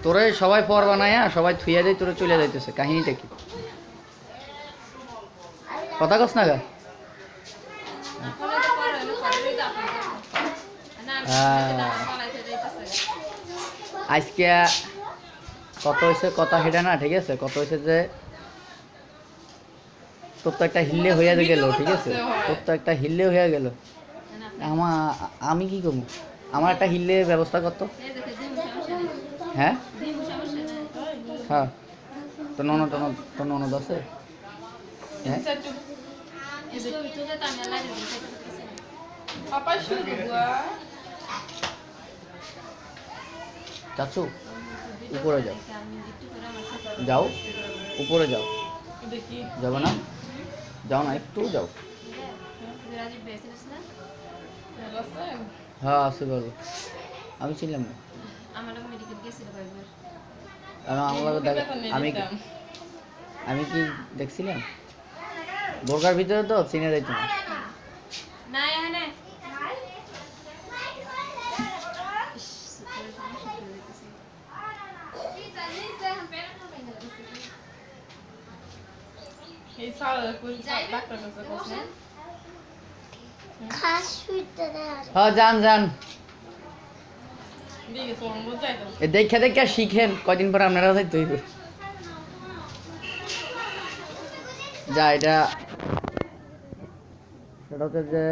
তোরে সবাই পর বানায়া সবাই থুইয়া দেয়, তোরে চলে যাইতেছে, কাহিনীটা কি? কথা কস না গা? আজকে কত হয়েছে কথা সেটা না, ঠিক আছে? কত হয়েছে যে তোর তো একটা হিল্লে হইয়া গেল, ঠিক আছে? তোর তো একটা হিল্লে হইয়া গেল। আমি কি করবো? আমার একটা হিল্লের ব্যবস্থা করতো। হ্যাঁ হ্যাঁ, তোর ননদ আছে? হ্যাঁ চাচু, উপরে যাও, যাও উপরে যাও। যাবো না? যাও না, একটু যাও। হ্যাঁ আছে বলো, আমি ছিলাম না। আমি আমি কি দেখছিলাম বোরকার ভিতরে তো চিনে যাইতো না। হ্যাঁ যান যান, দেখে দেখে শিখেন, কয়দিন পর আপনারা যাইতে হইবে। যা এটা সেটা হচ্ছে যে